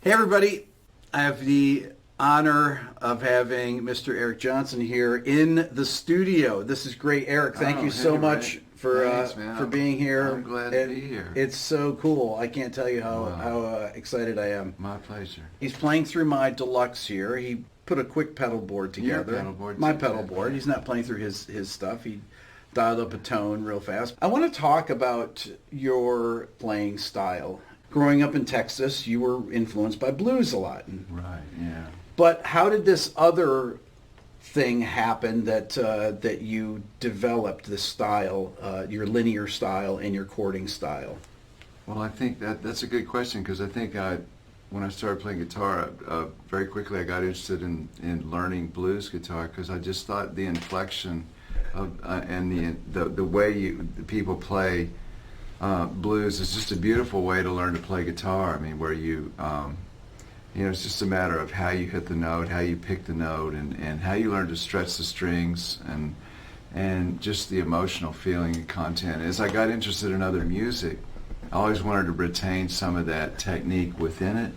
Hey everybody, I have the honor of having Mr. Eric Johnson here in the studio. This is great, Eric. Thank you so much for being here. I'm glad to be here. It's so cool. I can't tell you how excited I am. My pleasure. He's playing through my deluxe here. He put a quick pedal board together. Your pedal board. My pedal board. He's not playing through his stuff. He dialed up a tone real fast. I want to talk about your playing style. Growing up in Texas, you were influenced by blues a lot. Right, yeah. But how did this other thing happen that you developed this style, your linear style and your chording style? Well, I think that's a good question because I think when I started playing guitar, very quickly I got interested in learning blues guitar because I just thought the inflection of and the way people play blues is just a beautiful way to learn to play guitar. I mean, where it's just a matter of how you hit the note, how you pick the note, and how you learn to stretch the strings, and just the emotional feeling and content. As I got interested in other music, I always wanted to retain some of that technique within it.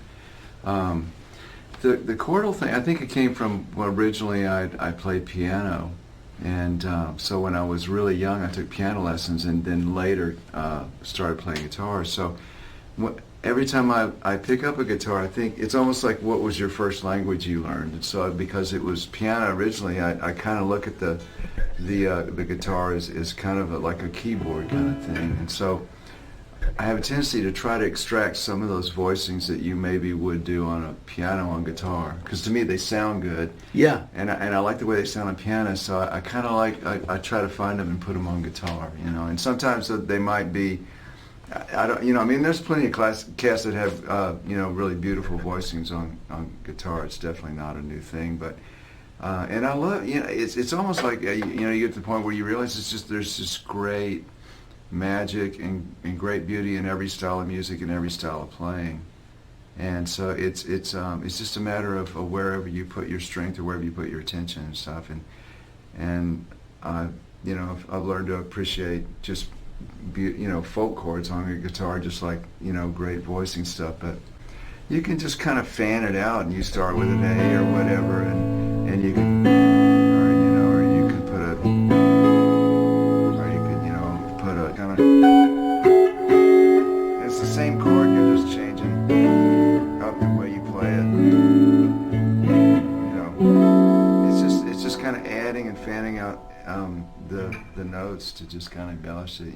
The chordal thing, I think it came from, well, originally I played piano. And so when I was really young, I took piano lessons and then later started playing guitar. So every time I pick up a guitar, I think it's almost like what was your first language you learned. And so because it was piano originally, I kind of look at the guitar as kind of like a keyboard kind of thing. And so I have a tendency to try to extract some of those voicings that you maybe would do on a piano on guitar, because to me they sound good. Yeah. And I like the way they sound on piano, so I kind of I try to find them and put them on guitar, And sometimes they might be, I don't, I mean, there's plenty of cats that have, really beautiful voicings on guitar. It's definitely not a new thing, but. And I love, it's almost like, you get to the point where you realize there's just great magic and great beauty in every style of music and every style of playing, and so it's just a matter of wherever you put your strength or wherever you put your attention and stuff, and I've learned to appreciate just folk chords on a guitar, just like great voicing stuff, but you can just kind of fan it out and you start with an A or whatever, and you can or you can put a kind of, it's the same chord, you're just changing up the way you play it. It's just kind of adding and fanning out the notes to just kind of embellish it,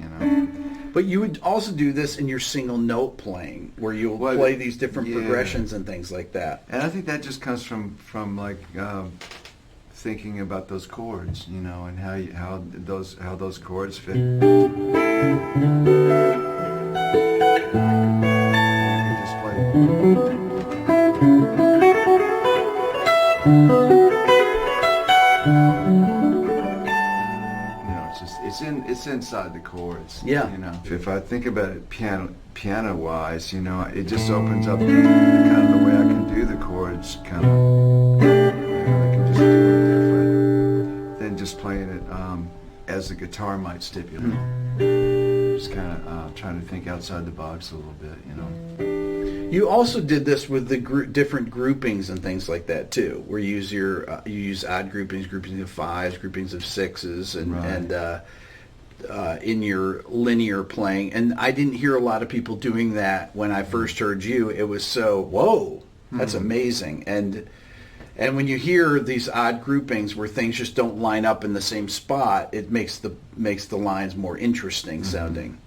But you would also do this in your single note playing, where you'll play these different progressions and things like that. And I think that just comes from like thinking about those chords, and how those chords fit. You just play. It's inside the chords. Yeah. If I think about it piano wise, it just opens up kind of the way I can do the chords, kind of. I can just do it different than just playing it as the guitar might stipulate. Just kind of trying to think outside the box a little bit, You also did this with the different groupings and things like that too, where you use odd groupings of fives, groupings of sixes, and in your linear playing. And I didn't hear a lot of people doing that when I first heard you. It was so, whoa, that's amazing. And when you hear these odd groupings where things just don't line up in the same spot, it makes the lines more interesting sounding.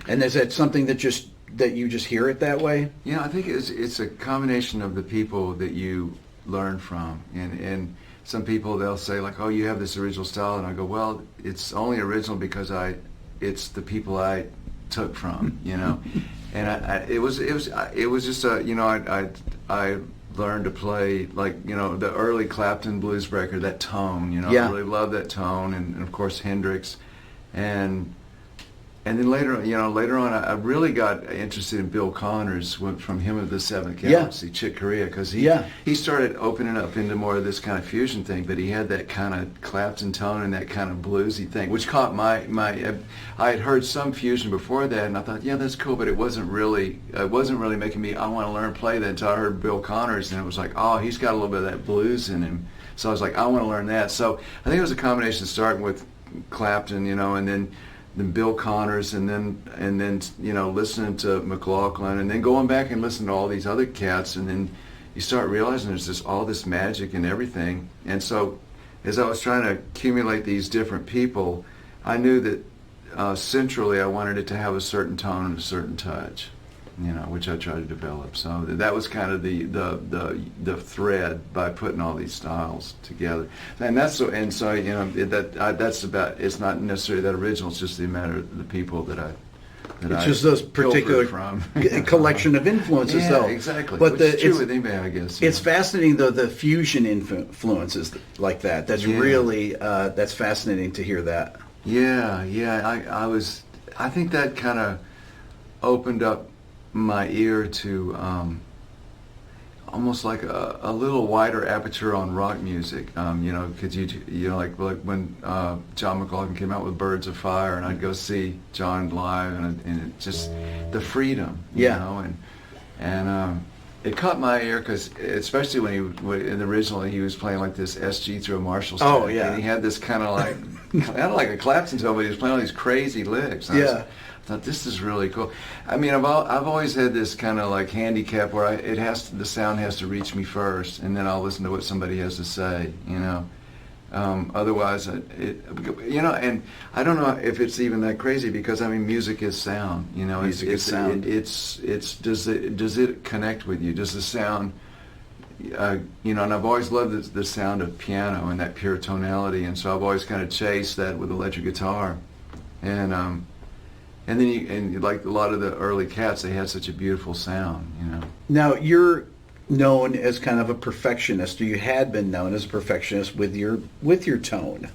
And is that something that you just hear it that way? Yeah, I think it's a combination of the people that you learn from, and some people, they'll say like, oh, you have this original style, and I go, well, it's only original because it's the people I took from, and it was just I learned to play like the early Clapton blues record, that tone, I really love that tone, and of course Hendrix, and And then later on, I really got interested in Bill Connors from him of the Seventh Yeah. Galaxy, Chick Corea, because Yeah. he started opening up into more of this kind of fusion thing, but he had that kind of Clapton tone and that kind of bluesy thing, which caught my. I had heard some fusion before that, and I thought, yeah, that's cool, but it wasn't really making me. I want to learn to play that until I heard Bill Connors, and it was like, oh, he's got a little bit of that blues in him. So I was like, I want to learn that. So I think it was a combination starting with Clapton, and then Bill Connors, and then listening to McLaughlin, and then going back and listening to all these other cats, and then you start realizing there's just all this magic and everything. And so as I was trying to accumulate these different people, I knew that centrally I wanted it to have a certain tone and a certain touch, which I tried to develop. So that was kind of the thread by putting all these styles together. And that's that's about. It's not necessarily that original. It's just the matter of the people that I. It's just those particular from. collection of influences, though. Exactly. But Which is true with anybody, I guess. It's fascinating, though, the fusion influences like that. That's really that's fascinating to hear that. Yeah. I think that kind of opened up my ear to almost like a little wider aperture on rock music, because like when John McLaughlin came out with Birds of Fire, and I'd go see John live, and it just the freedom, and it caught my ear because especially when originally he was playing like this SG through a Marshall stack, and he had this kind of like like a Clapton tone, but he was playing all these crazy licks. I thought this is really cool. I mean, I've always had this kind of like handicap where the sound has to reach me first, and then I'll listen to what somebody has to say. Otherwise, and I don't know if it's even that crazy, because I mean, music is sound. Music is sound. Does it connect with you? Does the sound? And I've always loved the sound of piano and that pure tonality, and so I've always kind of chased that with electric guitar, and then like a lot of the early cats, they had such a beautiful sound. Now you're known as kind of a perfectionist, or you had been known as a perfectionist with your tone.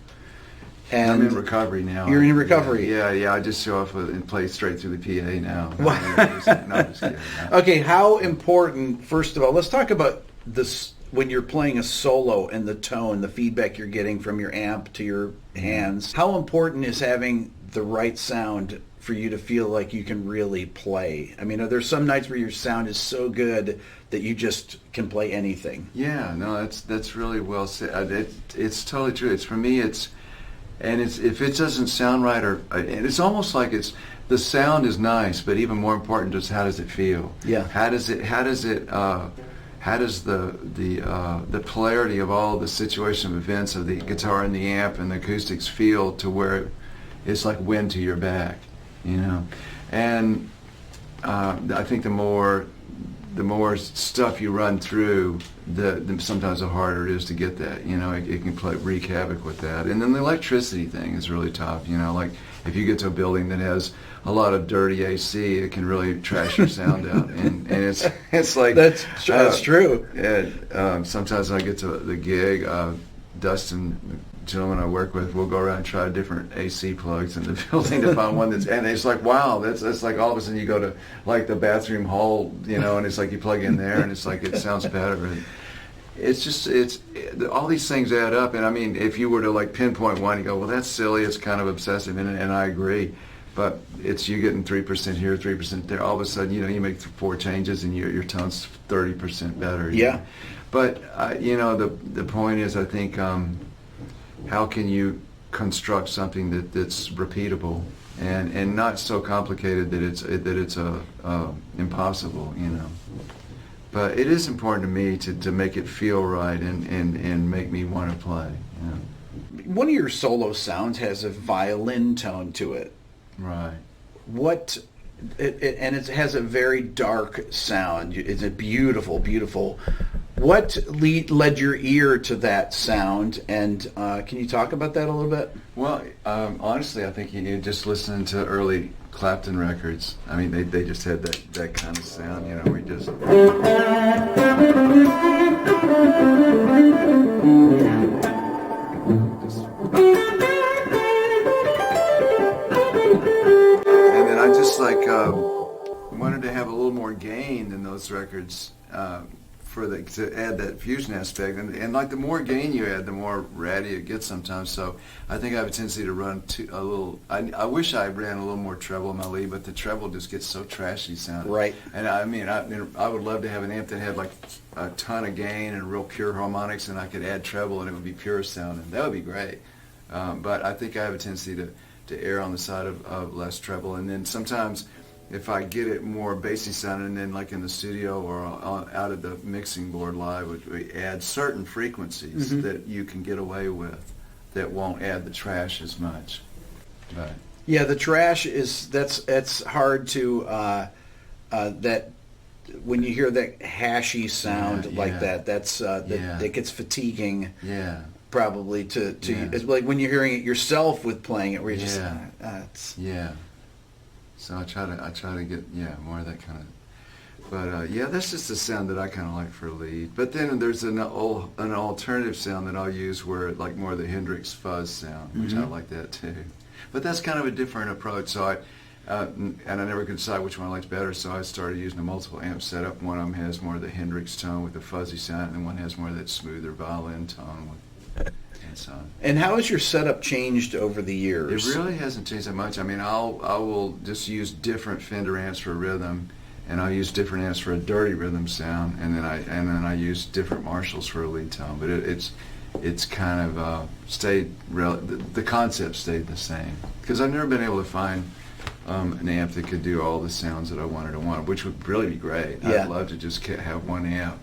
And I'm in recovery now. You're in recovery. Yeah. I just show up and play straight through the PA now. No, I'm just kidding. Okay, how important? First of all, let's talk about this when you're playing a solo and the tone, the feedback you're getting from your amp to your hands. How important is having the right sound for you to feel like you can really play? I mean, are there some nights where your sound is so good that you just can play anything? Yeah, no, that's really well said. It's totally true. It's for me. If it doesn't sound right, and it's almost like the sound is nice, but even more important is how does it feel? Yeah. How does the polarity of all the situation of events of the guitar and the amp and the acoustics feel to where it's like wind to your back, and I think the more stuff you run through, sometimes the harder it is to get that. It can wreak havoc with that. And then the electricity thing is really tough. Like if you get to a building that has a lot of dirty AC, it can really trash your sound out. And it's like that's true. And sometimes when I get to the gig, Dustin, the gentleman I work with, we'll go around and try different AC plugs in the building to find one and it's like, wow, that's like all of a sudden you go to like the bathroom hall, and it's like you plug in there and it's like it sounds better. And it's all these things add up. And I mean, if you were to like pinpoint one, you go, well, that's silly, it's kind of obsessive, and I agree. But it's you getting 3% here, 3% there. All of a sudden, you make 4 changes and your tone's 30% better. Yeah. But the point is, I think, how can you construct something that's repeatable and not so complicated that it's impossible, But it is important to me to make it feel right and make me want to play. One of your solo sounds has a violin tone to it. Right. And it has a very dark sound. It's a beautiful, beautiful. What led your ear to that sound? And can you talk about that a little bit? Well, honestly, I think you just listening to early Clapton records. I mean, they just had that kind of sound. We just. those records to add that fusion aspect, and like the more gain you add, the more ratty it gets sometimes. So I think I have a tendency to run a little. I wish I ran a little more treble in my lead, but the treble just gets so trashy sounding. Right. And I would love to have an amp that had like a ton of gain and real pure harmonics, and I could add treble and it would be pure sounding. That would be great. But I think I have a tendency to err on the side of less treble, and then sometimes if I get it more bassy sounding, then like in the studio or out of the mixing board live, we add certain frequencies that you can get away with that won't add the trash as much. But yeah, the trash that's hard to that when you hear that hashy sound like that, that gets fatiguing. Yeah. Probably to it's like when you're hearing it yourself with playing it, where you just So I try to get more of that kind of. But that's just a sound that I kind of like for a lead. But then there's an alternative sound that I'll use where like more of the Hendrix fuzz sound, which I like that too. But that's kind of a different approach. So and I never could decide which one I liked better. So I started using a multiple amp setup. One of them has more of the Hendrix tone with the fuzzy sound, and one has more of that smoother violin tone with. And how has your setup changed over the years? It really hasn't changed that much. I mean, I will just use different Fender amps for rhythm, and I'll use different amps for a dirty rhythm sound, and then I use different Marshalls for a lead tone. But it's kind of stayed. The concept stayed the same because I've never been able to find an amp that could do all the sounds that I wanted, which would really be great. Yeah. I'd love to just have one amp,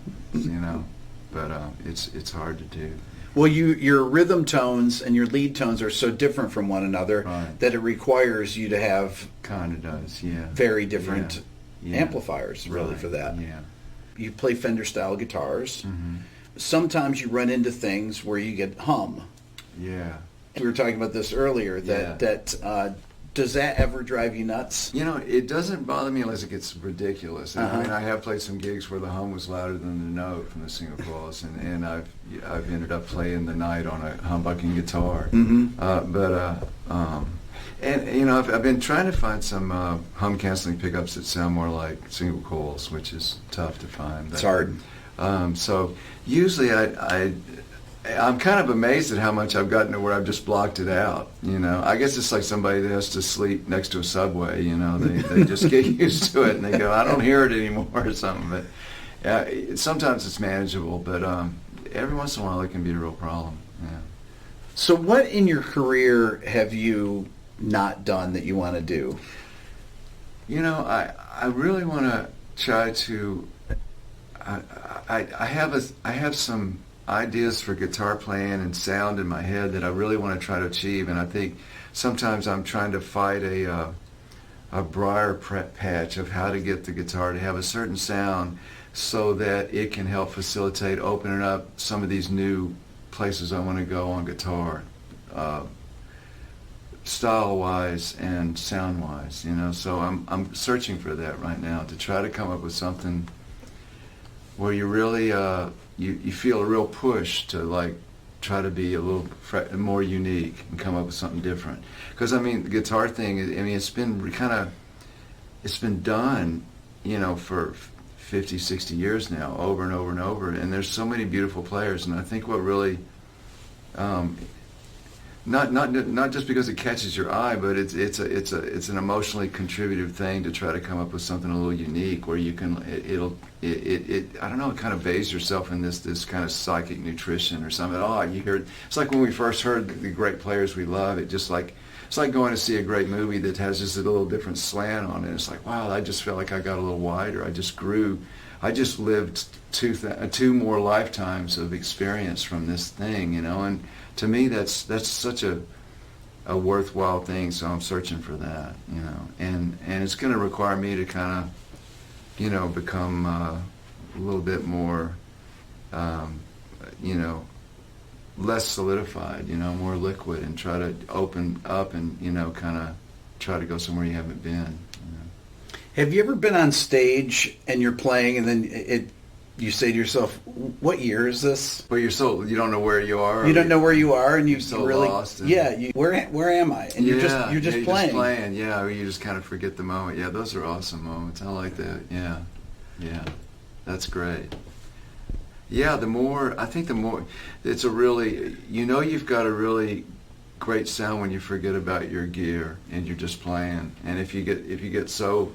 but it's hard to do. Well, your rhythm tones and your lead tones are so different from one another that it requires you to have very different amplifiers really for that. Yeah. You play Fender style guitars. Mm-hmm. Sometimes you run into things where you get hum. Yeah. We were talking about this earlier. That does that ever drive you nuts? It doesn't bother me unless it gets ridiculous. I mean, I have played some gigs where the hum was louder than the note from the single coils, and I've ended up playing the night on a humbucking guitar. Mm-hmm. I've been trying to find some hum canceling pickups that sound more like single coils, which is tough to find. It's hard. So usually I'm kind of amazed at how much I've gotten to where I've just blocked it out. I guess it's like somebody that has to sleep next to a subway. They just get used to it and they go, I don't hear it anymore or something. But sometimes it's manageable, but every once in a while it can be a real problem. Yeah. So what in your career have you not done that you want to do? I really want to try to. I have some ideas for guitar playing and sound in my head that I really want to try to achieve, and I think sometimes I'm trying to fight a briar patch of how to get the guitar to have a certain sound so that it can help facilitate opening up some of these new places I want to go on guitar, style-wise and sound-wise. So I'm searching for that right now to try to come up with something where you really you feel a real push to try to be a little more unique and come up with something different. Because the guitar thing, it's been done, for 50, 60 years now, over and over and over. And there's so many beautiful players, and I think what really not just because it catches your eye, but it's an emotionally contributive thing to try to come up with something a little unique where you can I don't know, it kind of bathes yourself in this kind of psychic nutrition or something. You hear it. It's like when we first heard the great players we love. It's like going to see a great movie that has just a little different slant on it. It's like, wow, I just felt like I got a little wider. I just grew. I just lived two more lifetimes of experience from this thing, and to me that's such a worthwhile thing. So I'm searching for that, and it's going to require me to kind of become a little bit more less solidified, more liquid, and try to open up and kind of try to go somewhere you haven't been. Have you ever been on stage and you're playing and then you say to yourself, what year is this? Well, you don't know where you are. You don't know where you are, and you're so really lost. Where am I? And you're just playing. Just playing. Yeah, or you just kind of forget the moment. Yeah, those are awesome moments. I like that. Yeah. That's great. Yeah, I think the more, it's a really, you've got a really great sound when you forget about your gear and you're just playing. And if you get so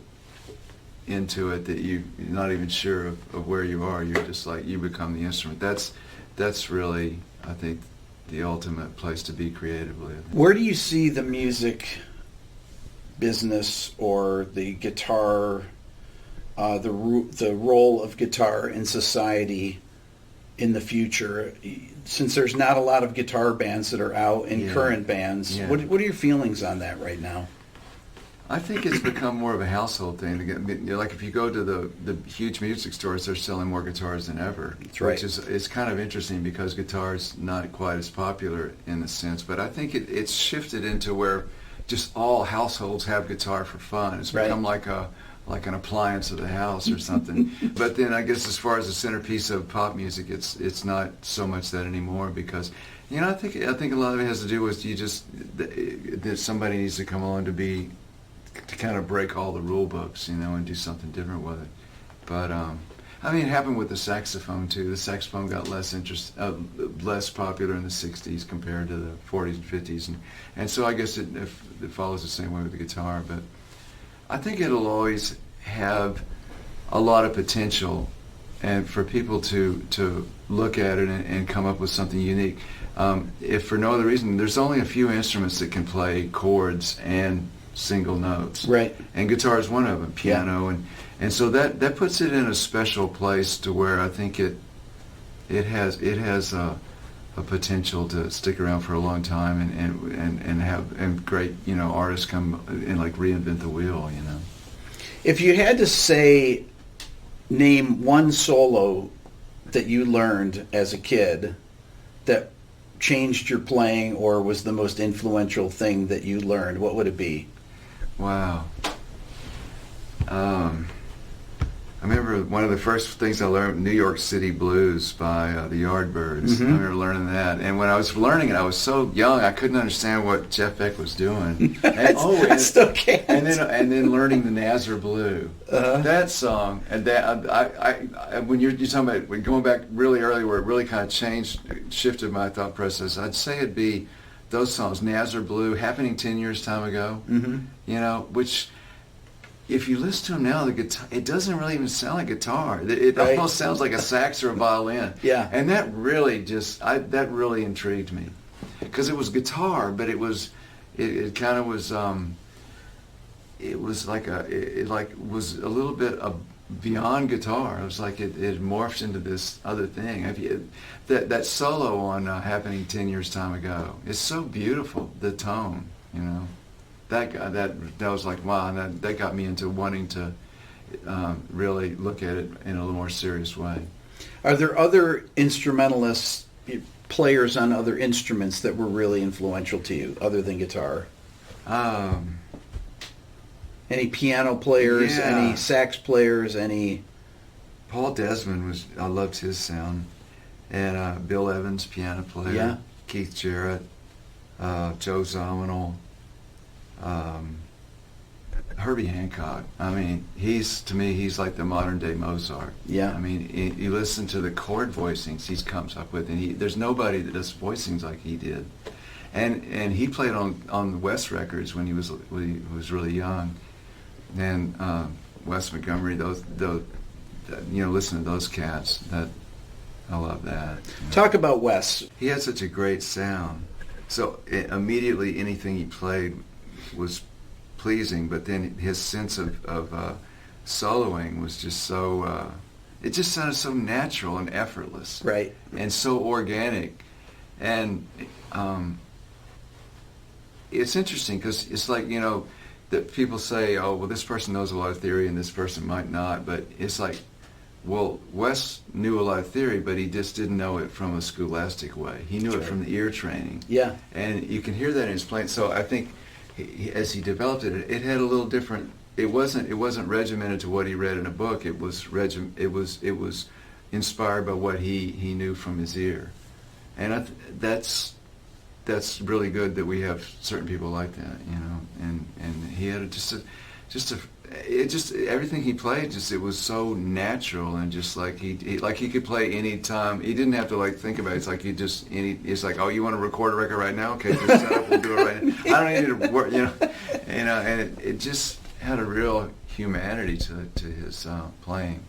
into it that you're not even sure of where you are, you're just like, you become the instrument. That's really, I think, the ultimate place to be creatively. Where do you see the music business or the guitar, the role of guitar in society in the future? Since there's not a lot of guitar bands that are out in current bands, what are your feelings on that right now? I think it's become more of a household thing. Like if you go to the huge music stores, they're selling more guitars than ever. That's right. Which is kind of interesting because guitar's not quite as popular in the sense. But I think it's shifted into where just all households have guitar for fun. It's become like an appliance of the house or something. But then I guess as far as the centerpiece of pop music, it's not so much that anymore because I think a lot of it has to do with that somebody needs to come along to kind of break all the rule books, and do something different with it. But it happened with the saxophone too. The saxophone got less popular in the '60s compared to the '40s and '50s, and so I guess it follows the same way with the guitar. But I think it'll always have a lot of potential, and for people to look at it and come up with something unique. If for no other reason, there's only a few instruments that can play chords and single notes. Right. And guitar is one of them, piano, and so that puts it in a special place to where I think it has a potential to stick around for a long time and have great artists come and like reinvent the wheel. If you had to name one solo that you learned as a kid that changed your playing or was the most influential thing that you learned, what would it be? Wow. I remember one of the first things I learned, New York City Blues by the Yardbirds. Mm-hmm. I remember learning that. And when I was learning it, I was so young, I couldn't understand what Jeff Beck was doing. I still can't. And then learning the Nazar Blue. That song, and that I when you're talking about when going back really early where it really kind of shifted my thought process, I'd say it'd be those songs, Nazar Blue, happening 10 years time ago, which if you listen to them now, the guitar, it doesn't really even sound like guitar. It almost sounds like a sax or a violin. Yeah. And that really that really intrigued me because it was guitar, but it kind of was, it was like was a little bit beyond guitar. It was like it morphed into this other thing. That solo on happening 10 years time ago is so beautiful. The tone, that was like wow, and that got me into wanting to really look at it in a little more serious way. Are there other instrumentalists, players on other instruments that were really influential to you other than guitar? Any piano players, any sax players, any? Paul Desmond I loved his sound. And Bill Evans, piano player. Keith Jarrett, Joe Zawinul, Herbie Hancock. To me, he's like the modern day Mozart. Yeah. You listen to the chord voicings he comes up with, and there's nobody that does voicings like he did. And he played on the West records when he was really young. And Wes Montgomery, those listen to those cats. That I love that. Talk about Wes. He had such a great sound. So immediately anything he played was pleasing, but then his sense of soloing was just so. It just sounded so natural and effortless. Right. And so organic, and it's interesting because it's like that people say, oh, well, this person knows a lot of theory and this person might not, but it's like, well, Wes knew a lot of theory, but he just didn't know it from a scholastic way. He knew it from the ear training. Yeah. And you can hear that in his playing. So I think as he developed it, it had a little different. It wasn't regimented to what he read in a book. It was inspired by what he knew from his ear, and that's really good that we have certain people like that, and he had just it just everything he played, just it was so natural, and just like he could play any time. He didn't have to like think about it. It's like it's like, oh, you want to record a record right now? Okay, just set up, we'll do it right now. I don't need to work, and it just had a real humanity to his playing.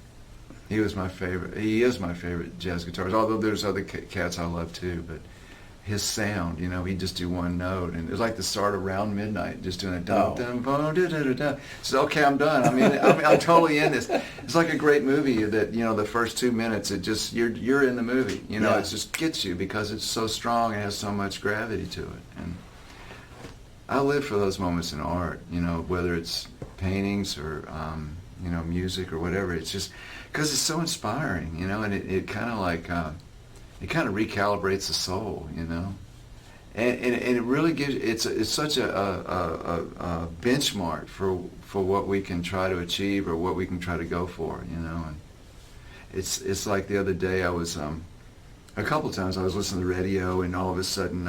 He was my favorite. He is my favorite jazz guitarist. Although there's other cats I love too, but his sound, he'd just do one note, and it was like the start around midnight, just doing it. Dun, dun, dun, dun, dun, dun. So okay, I'm done. I'm totally in this. It's like a great movie that the first 2 minutes, it just you're in the movie. It just gets you because it's so strong and has so much gravity to it. And I live for those moments in art. Whether it's paintings or music or whatever. It's just because it's so inspiring. And it kind of like. It kind of recalibrates the soul, and it really gives. It's such a benchmark for what we can try to achieve or what we can try to go for, And it's like the other day I was a couple of times I was listening to the radio, and all of a sudden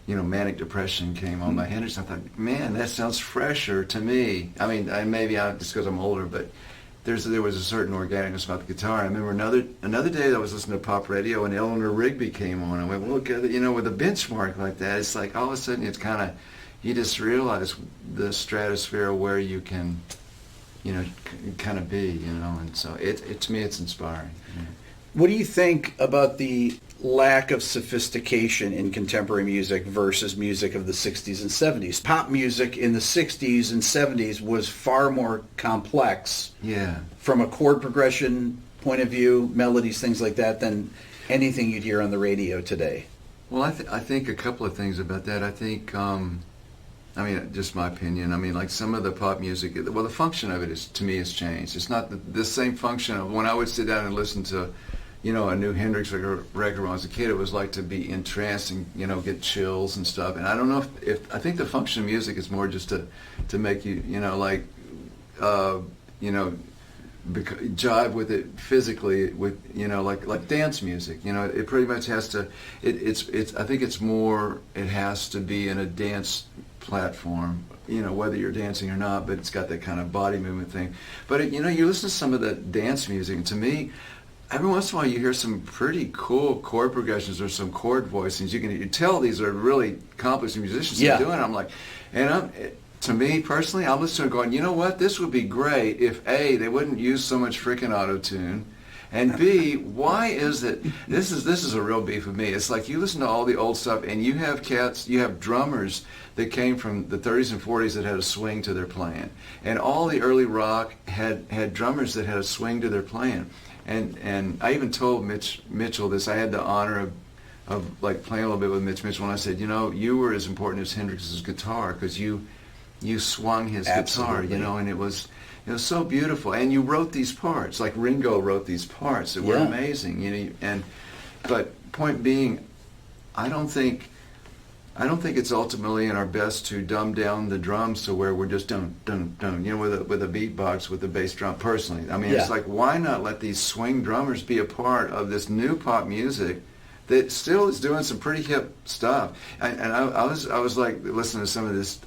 Manic Depression came on by Henderson. I thought, man, that sounds fresher to me. I mean, maybe just because I'm older, but. There was a certain organicness about the guitar. I remember another day that I was listening to pop radio, and Eleanor Rigby came on. I went, well, with a benchmark like that, it's like all of a sudden it's kind of, you just realize the stratosphere where you can, kind of be, And so to me it's inspiring. What do you think about the lack of sophistication in contemporary music versus music of the 60s and 70s? Pop music in the 60s and 70s was far more complex from a chord progression point of view, melodies, things like that, than anything you'd hear on the radio today. Well, I think a couple of things about that. I think, just my opinion. Like some of the pop music, well, the function of it to me has changed. It's not the same function of when I would sit down and listen to a new Hendrix record when I was a kid. It was like to be entranced and, get chills and stuff. And I don't know if I think the function of music is more just to make you, jive with it physically with, like dance music. It pretty much has to, I think it's more, it has to be in a dance platform, whether you're dancing or not, but it's got that kind of body movement thing. But, you listen to some of the dance music, and to me, every once in a while you hear some pretty cool chord progressions or some chord voicings. You can tell these are really accomplished musicians doing it. I'm like, to me personally, I'm listening going, you know what, this would be great if A, they wouldn't use so much freaking auto-tune, and B, why is it, this is a real beef with me. It's like you listen to all the old stuff and you have drummers that came from the 30s and 40s that had a swing to their playing. And all the early rock had drummers that had a swing to their playing. And I even told Mitch Mitchell this. I had the honor of like playing a little bit with Mitch Mitchell, and I said, you were as important as Hendrix's guitar because you swung his guitar, and it was so beautiful. And you wrote these parts, like Ringo wrote these parts that were amazing, but point being, I don't think it's ultimately in our best to dumb down the drums to where we're just dun dun dun, with a beatbox with the bass drum. Personally, it's like, why not let these swing drummers be a part of this new pop music that still is doing some pretty hip stuff? And I was like listening to some of this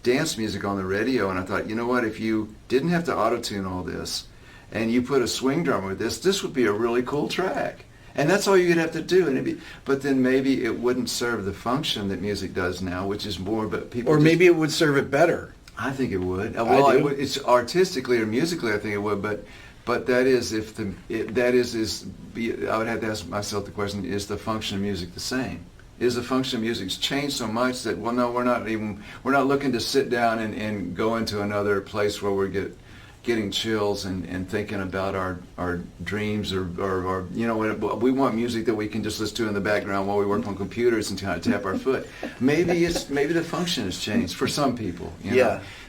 dance music on the radio, and I thought, what, if you didn't have to auto-tune all this and you put a swing drummer with this would be a really cool track. And that's all you'd have to do, but then maybe it wouldn't serve the function that music does now, which is more. But people, or maybe it would serve it better. I think it would. Well, I do. It's artistically or musically, I think it would. But that is I would have to ask myself the question: is the function of music the same? Is the function of music changed so much that no, we're not looking to sit down and go into another place where we're getting chills and thinking about our dreams or we want music that we can just listen to in the background while we work on computers and kind of tap our foot. Maybe the function has changed for some people.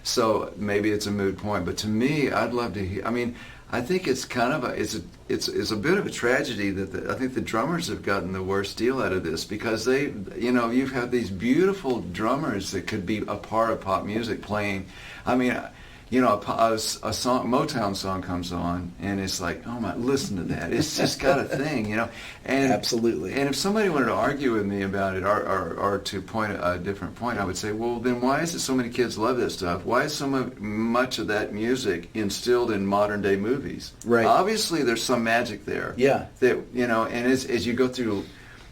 So maybe it's a moot point. But to me, I'd love to hear. I think it's kind of it's a bit of a tragedy that I think the drummers have gotten the worst deal out of this, because you've had these beautiful drummers that could be a part of pop music playing. you know, a song, Motown song comes on, and it's like, oh my, listen to that. It's just got a thing, you know. And Absolutely. And if somebody wanted to argue with me about it, or to point a different point, I would say, well, then why is it so many kids love that stuff? Why is so much of that music instilled in modern day movies? Right. Obviously, there's some magic there. Yeah. That, you know, and as you go through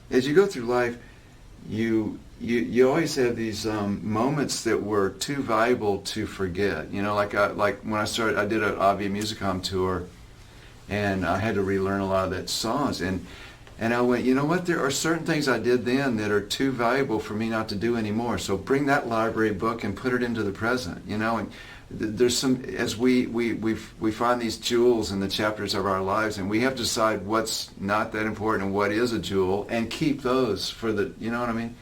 life, you always have these moments that were too valuable to forget. You know, like when I started, I did an Avia Musicom tour, and I had to relearn a lot of that songs. And I went, you know what? There are certain things I did then that are too valuable for me not to do anymore. So bring that library book and put it into the present. You know, and there's some, as we find these jewels in the chapters of our lives, and we have to decide what's not that important and what is a jewel, and keep those for the, you know what I mean?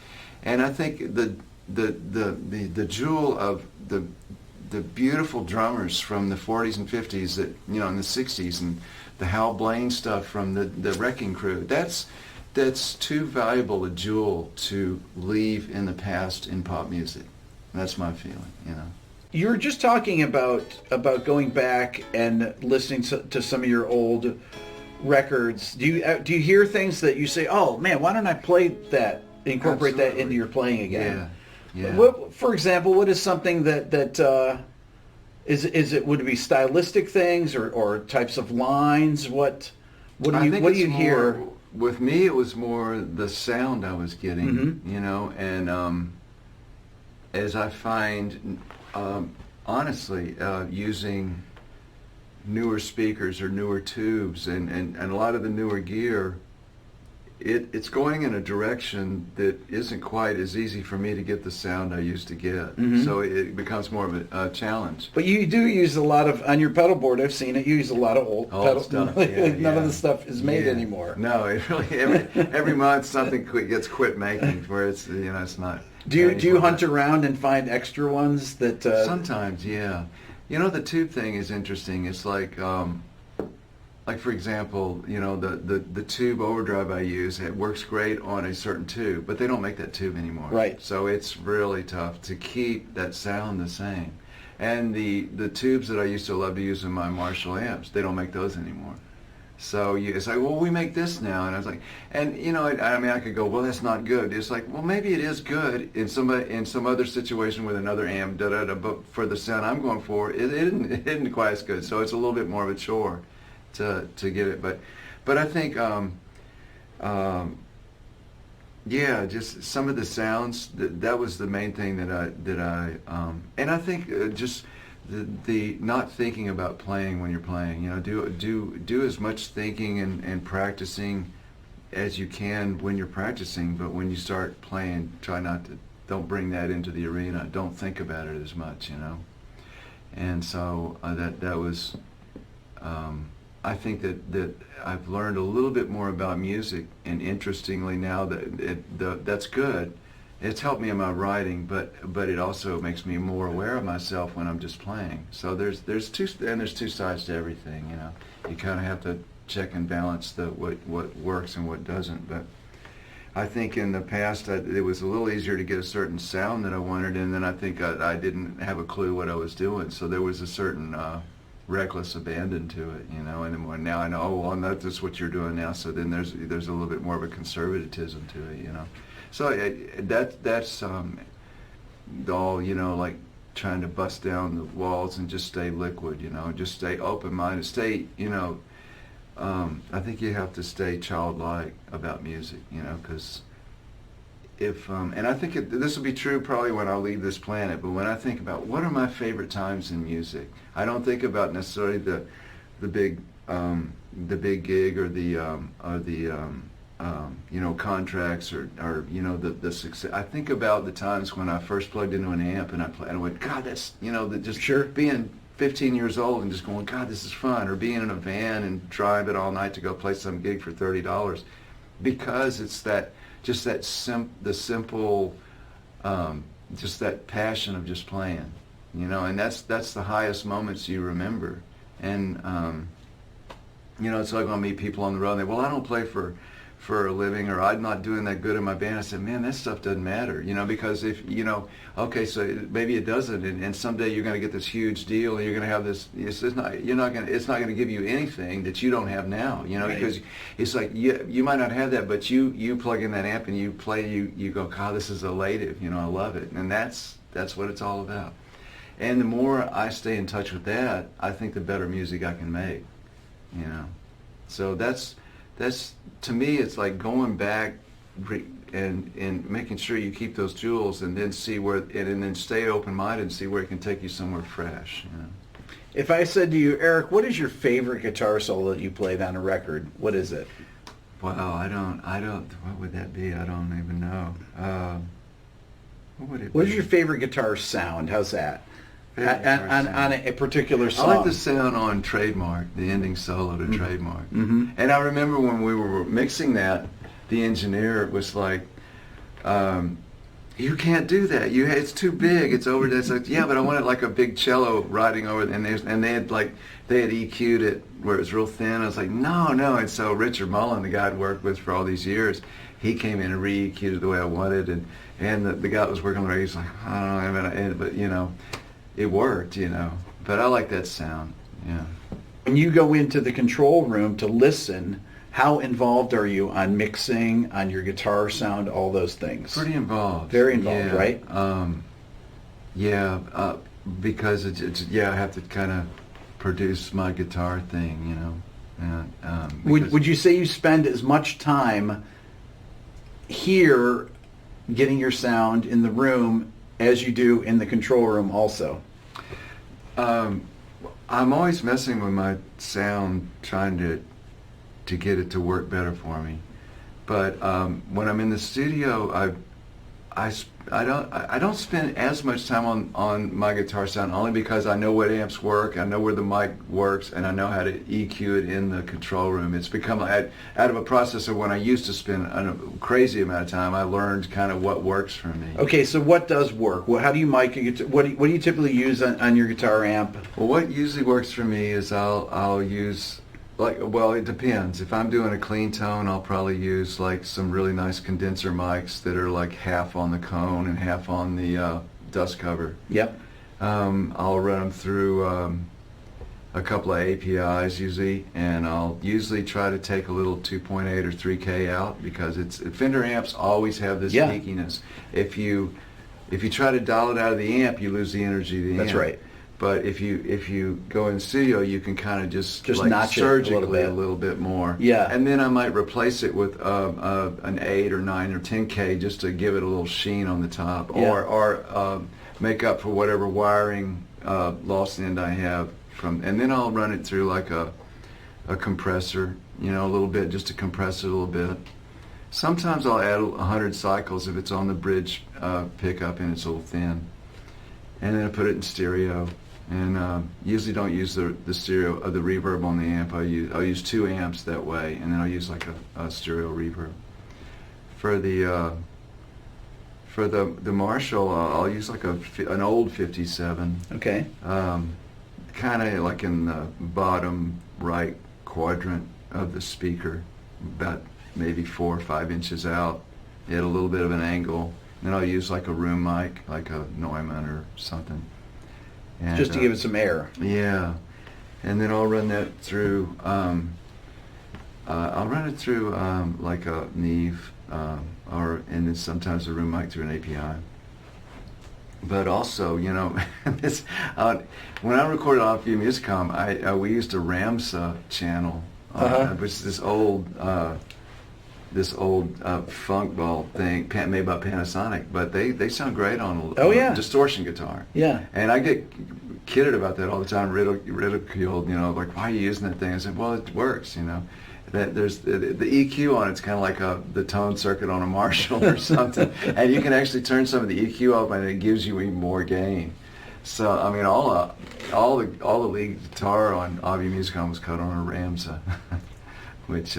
And I think the jewel of the beautiful drummers from the 40s and 50s, that, you know, in the 60s, and the Hal Blaine stuff from the Wrecking Crew, that's too valuable a jewel to leave in the past in pop music. That's my feeling, you know. You were just talking about going back and listening to some of your old records. Do you hear things that you say, oh man, why don't I play that? Incorporate Absolutely. that into your playing again. Yeah. What, for example, what is something that is it, would it be stylistic things or types of lines? What do you hear? With me, it was more the sound I was getting, you know, and as I find, honestly, using newer speakers or newer tubes and a lot of the newer gear, it's going in a direction that isn't quite as easy for me to get the sound I used to get. So it becomes more of a challenge. But you do use a lot of, on your pedal board, I've seen it, you use a lot of old pedal stuff. None of the stuff is made anymore. No, it really, every month something gets quit making, where it's, you know, it's not. Do you hunt around and find extra ones that? Sometimes, yeah. You know, the tube thing is interesting. It's like for example, you know, the tube overdrive I use, it works great on a certain tube, but they don't make that tube anymore. Right. So it's really tough to keep that sound the same. And the tubes that I used to love to use in my Marshall amps, they don't make those anymore. So it's like, well, we make this now, and I was like, and you know, I mean, I could go, well, that's not good. It's like, well, maybe it is good in some other situation with another amp, but for the sound I'm going for, it isn't quite as good. So it's a little bit more of a chore to get it, but I think yeah, just some of the sounds, that was the main thing that I and I think just the not thinking about playing when you're playing, you know, do as much thinking and practicing as you can when you're practicing, but when you start playing, don't bring that into the arena, don't think about it as much, you know. And so that was I think that I've learned a little bit more about music, and interestingly now that's good. It's helped me in my writing, but it also makes me more aware of myself when I'm just playing. So there's two sides to everything, you know. You kind of have to check and balance what works and what doesn't. But I think in the past it was a little easier to get a certain sound that I wanted, and then I think I didn't have a clue what I was doing. So there was a certain reckless abandon to it, you know. And then now I know, oh, well, that's what you're doing now. So then there's a little bit more of a conservatism to it, you know. So that's all, you know, like trying to bust down the walls and just stay liquid, you know, just stay open-minded, stay, you know, I think you have to stay childlike about music, you know, because if, and I think this will be true probably when I leave this planet, but when I think about what are my favorite times in music, I don't think about necessarily the big gig or the you know, contracts or you know, the success. I think about the times when I first plugged into an amp and I went, God, that's, you know, that just being 15 years old and just going, God, this is fun, or being in a van and drive it all night to go play some gig for $30, because it's the simple, just that passion of just playing, you know, and that's the highest moments you remember. And you know, it's like when I meet people on the road and they, well, I don't play for for a living, or I'm not doing that good in my band, I said, man, that stuff doesn't matter, because if, okay, so maybe it doesn't, and someday you're going to get this huge deal, and you're going to have this, it's not going to give you anything that you don't have now, Right. because it's like, you might not have that, but you plug in that amp and you play, you go, God, this is elative, I love it, and that's what it's all about. And the more I stay in touch with that, I think the better music I can make, So that's to me, it's like going back and making sure you keep those jewels, and then see where, and then stay open-minded and see where it can take you somewhere fresh. If I said to you, Eric, what is your favorite guitar solo that you played on a record? What is it? Wow, I don't. What would that be? I don't even know. What would it be? What is your favorite guitar sound? How's that? Favorite guitar On sound? a particular song. I like the sound on Trademark, the ending solo to Trademark. Mm-hmm. And I remember when we were mixing that, the engineer was like, you can't do that. It's too big. It's over. It's like, yeah, but I wanted like a big cello riding over, and they had EQ'd it where it was real thin. I was like, no. And so Richard Mullen, the guy I'd worked with for all these years, he came in and re-EQ'd it the way I wanted, and the guy that was working on the radio was like, I don't know, but it worked, But I like that sound, yeah. When you go into the control room to listen, how involved are you on mixing, on your guitar sound, all those things? Pretty involved. Very involved, yeah. right? Because I have to kind of produce my guitar thing, And, Would you say you spend as much time here getting your sound in the room as you do in the control room also? I'm always messing with my sound, trying to get it to work better for me. But when I'm in the studio, I don't spend as much time on my guitar sound, only because I know what amps work, I know where the mic works, and I know how to EQ it in the control room. It's become out of a process of when I used to spend a crazy amount of time. I learned kind of what works for me. Okay, so what does work? How do you mic a guitar? What do you typically use on your guitar amp? Well, what usually works for me is I'll use, it depends. If I'm doing a clean tone, I'll probably use like some really nice condenser mics that are like half on the cone and half on the dust cover. Yep. I'll run them through a couple of APIs usually, and I'll usually try to take a little 2.8 or 3K out, because Fender amps always have this peakiness. If you try to dial it out of the amp, you lose the energy of the amp. That's right. But if you go in the studio, you can kind of just like notch surgically it a little bit more. Yeah. And then I might replace it with an 8 or 9 or 10K just to give it a little sheen on the top, or make up for whatever wiring lost end I have from. And then I'll run it through like a compressor, a little bit, just to compress it a little bit. Sometimes I'll add 100 cycles if it's on the bridge pickup and it's a little thin. And then I put it in stereo. And usually don't use the stereo the reverb on the amp. I'll use 2 amps that way, and then I'll use like a stereo reverb. For the Marshall, I'll use like an old 57. Okay. Kind of like in the bottom right quadrant of the speaker, about maybe 4 or 5 inches out, at a little bit of an angle. Then I'll use like a room mic, like a Neumann or something. And, Just to give it some air. Yeah, and then I'll run that through. I'll run it through like a Neve, and then sometimes a room mic through an API. But also, this, when I recorded off View Musicom, we used a Ramsa channel, which is this old funk ball thing made by Panasonic, but they sound great on distortion guitar. Yeah. And I get kidded about that all the time, ridiculed, like, why are you using that thing? I said, well, it works, That there's the EQ on it's kind of like the tone circuit on a Marshall or something, and you can actually turn some of the EQ off, and it gives you even more gain. So I mean, all the lead guitar on Avi Musicom was cut on a Ramsa, which.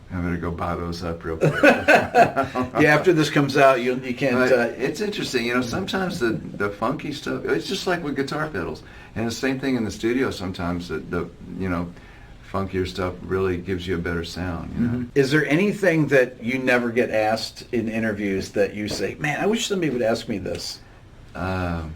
I'm gonna go buy those up real quick. Yeah, after this comes out, you can't. It's interesting, sometimes the funky stuff. It's just like with guitar pedals, and the same thing in the studio. Sometimes the funkier stuff really gives you a better sound, you know. Is there anything that you never get asked in interviews that you say, man, I wish somebody would ask me this? Wow.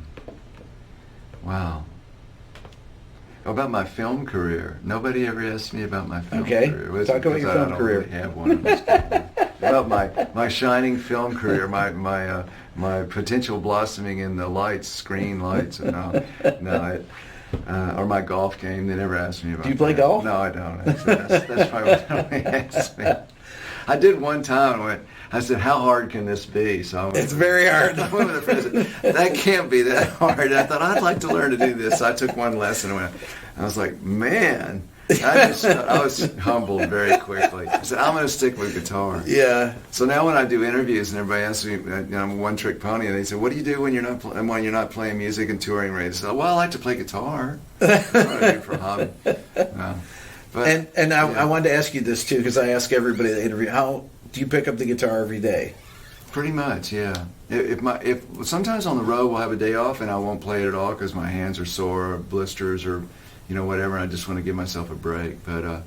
About my film career. Nobody ever asked me about my film Okay. career. Talk about your film career. I don't really have one. I'm just kidding. About my shining film career, my potential blossoming in the lights, screen lights. Or my golf game. They never asked me about. Do you play that. golf? No, I don't. That's probably what they asked me. I did one time. I said, "How hard can this be?" So It's very hard. I went with the president. That can't be that hard. I thought I'd like to learn to do this. So I took one lesson and I was like, man. I was humbled very quickly. I said, I'm going to stick with guitar. Yeah. So now when I do interviews and everybody asks me, I'm a one-trick pony, and they say, what do you do when you're not playing music and touring? I say, well, I like to play guitar. That's what I do for a hobby. But, I wanted to ask you this too, because I ask everybody that interview, how do you pick up the guitar every day? Pretty much, yeah. If sometimes on the road we'll have a day off and I won't play it at all because my hands are sore or blisters or whatever, and I just want to give myself a break. But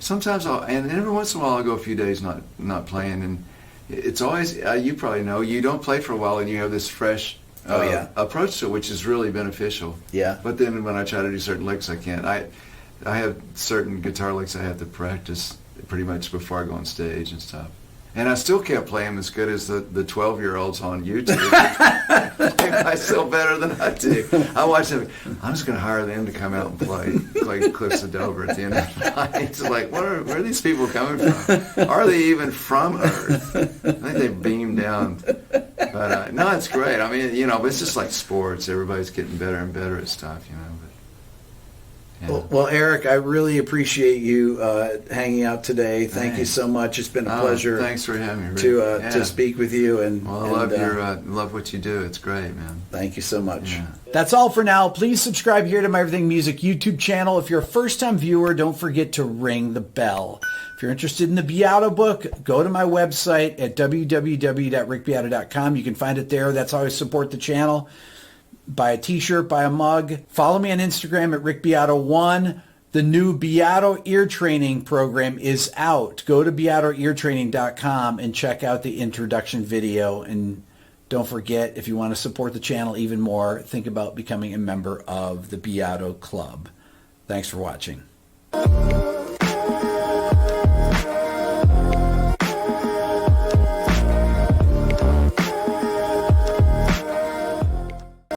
sometimes and every once in a while I'll go a few days not playing, and it's always, you probably know, you don't play for a while and you have this fresh approach to it, which is really beneficial. Yeah. But then when I try to do certain licks, I can't. I have certain guitar licks I have to practice pretty much before I go on stage and stuff. And I still can't play them as good as the 12-year-olds on YouTube. I still better than I do. I watch them. I'm just going to hire them to come out and play Cliffs of Dover at the end of the night. It's like, where are these people coming from? Are they even from Earth? I think they beamed down. But no, it's great. I mean, but it's just like sports. Everybody's getting better and better at stuff, But, yeah. Well, Eric, I really appreciate you hanging out today. Thank you so much. It's been a pleasure. Thanks for having me, Rick. To speak with you. I love what you do. It's great, man. Thank you so much. Yeah. That's all for now. Please subscribe here to my Everything Music YouTube channel. If you're a first-time viewer, don't forget to ring the bell. If you're interested in the Beato book, go to my website at www.rickbeato.com. You can find it there. That's how I support the channel. Buy a t-shirt, buy a mug. Follow me on Instagram at rickbeato1. The new Beato ear training program is out. Go to beatoeartraining.com and check out the introduction video. And don't forget, if you want to support the channel even more, think about becoming a member of the Beato Club. Thanks for watching.